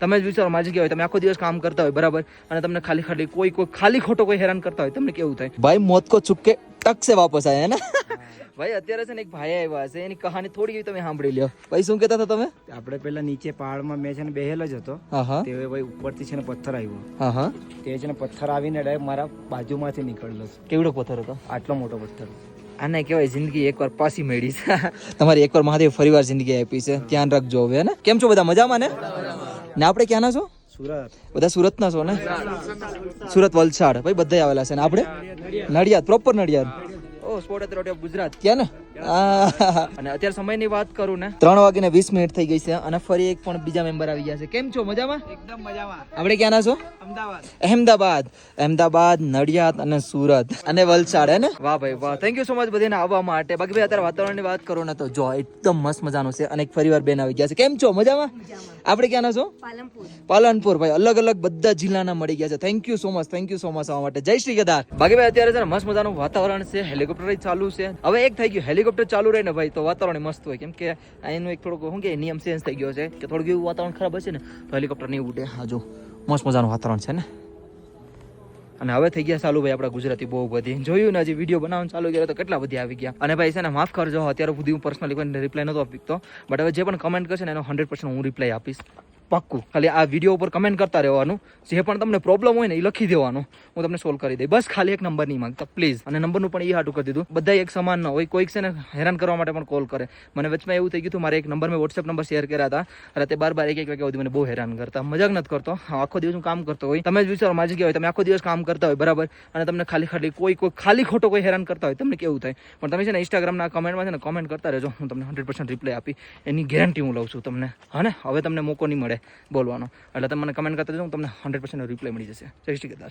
તમે જ વિચારો મારી જગ્યાએ હોય, તમે આખો દિવસ કામ કરતા હોય બરાબર, અને તમને ખાલી કોઈ ખાલી ખોટો કોઈ હેરાન કરતા હોય, તમને કેવું થાય? ભાઈ મોત કો ચુક્કે ટક સે વાપસ આયા હે ને? ભાઈ અત્યારે છે ને એક ભાઈ આવ્યા છે, એની કહાની થોડી એવી તમે સાંભળી લ્યો. ભાઈ શું કહેતા હતા તમે? આપણે પેલા નીચે પહાડમાં મેં છે ને બેહેલો જ હતો. તે ભાઈ ઉપરથી છે ને પથ્થર આવ્યો. તે છે ને પથ્થર આવીને ડાયરેક્ટ મારા બાજુમાંથી નીકળેલો છે. કેવડો પથ્થર હતો? આટલો મોટો પથ્થર. આને કહેવાય જિંદગી એકવાર પાછી મેળી છે. તમારી એકવાર મહાદેવ ફરીવાર જિંદગી આપી છે, ધ્યાન રાખજો હવે ને. કેમ છો બધા મજામાં ને? ને આપણે ક્યાંના છો? સુરત. બધા સુરતના છો ને? સુરત, વલસાડ ભાઈ બધા આવેલા છે ને. આપણે નડિયાદ, પ્રોપર નડિયાદ. ઓ સ્પોટ ઓથોરિટી ઓફ ગુજરાત ક્યાં ને? અને અત્યારે સમયની વાત કરું ને 3:20 થઈ ગઈ છે, અને ફરી એક પણ બીજા મેમ્બર આવી ગયા છે. કેમ છો મજામાં? એકદમ મજામાં. આપણે ક્યાંના છો? અહેમદાબાદ, નડિયાદ અને સુરત અને વલસાડ હે ને? વાહ ભાઈ વાહ, થેન્ક યુ સો મચ બધાને આવવા માટે. બાકી ભાઈ અત્યારે વાતાવરણની વાત કરું ને તો જો એકદમ મસ્ત મજાનું છે, અને એક ફરીવાર બેન આવી ગયા છે. કેમ છો મજામાં? આપણે ક્યાંના છો? પાલનપુર ભાઈ, અલગ અલગ બધા જિલ્લાના મળી ગયા છે. થેન્ક યુ સો મચ આવવા માટે. જય શ્રી કેદાર. બાકી ભાઈ અત્યારે છે ને મસ્ત મજાનું વાતાવરણ છે, હેલિકોપ્ટર ચાલુ છે. હવે એક થઈ ગયું, હેલિકોપ્ટર ચાલુ રહે ને ભાઈ તો વાતાવરણ મસ્ત હોય, કેમ કે એનું એક થોડુંક શું કે નિયમ ચેન્જ થઈ ગયો છે કે થોડુંક એવું વાતાવરણ ખરાબ હશે ને તો હેલિકોપ્ટર નહીં ઉડે. હા જો મસ્ત મજાનું વાતાવરણ છે ને. અને હવે થઈ ગયા ચાલુ ભાઈ આપણા ગુજરાતી બહુ બધી જોયું ને, હજી વિડીયો બનાવવાનું ચાલુ કર્યો તો કેટલા બધી આવી ગયા. અને ભાઈ છે ને માફ કરજો, અત્યારે સુધી હું પર્સનલી કોઈને રિપ્લાય નતો આપતો, બટ હવે જે પણ કમેન્ટ કરશે ને એનો 100% હું રિપ્લાય આપીશ, પાક્કું. ખાલી આ વિડીયો ઉપર કમેન્ટ કરતા રહેવાનું, જે પણ તમને પ્રોબ્લેમ હોય ને એ લખી દેવાનું, હું તમને સોલ્વ કરી દઈ. બસ ખાલી એક નંબર નહીં માંગતા પ્લીઝ. અને નંબરનું પણ એ હાટું કરી દીધું, બધા એક સમાન ન હોય, કોઈક છે ને હેરાન કરવા માટે પણ કોલ કરે. મને વચમાં એવું થઈ ગયું હતું, મારે એક નંબર મેં વોટ્સએપ નંબર શેર કર્યા હતા, અને તે બાર એક વાગ્યા સુધી મને બહુ હેરાન કરતા. મજાક નથી કરતો, આખો દિવસ હું કામ કરતો હોય. તમે જ વિચારો મારી જગ્યાએ હોય, તમે આખો દિવસ કામ કરતા હોય બરાબર, અને તમને કોઈ ખાલી ખોટો કોઈ હેરાન કરતા હોય, તમને કેવું થાય? પણ તમે છે ને ઇન્સ્ટાગ્રામના કમેન્ટમાં છે ને કમેન્ટ કરતા રહેજો, હું તમને 100% રિપ્લાય આપી, એની ગેરંટી હું લઉં છું તમને. હા ને, હવે તમને મોકો નહીં મળે બોલવાનો, એટલે તમે મને કમેન્ટ કરતા રહેજો, હું તમને 100% રિપ્લાય મળી જશે. જય શ્રી કેદાર.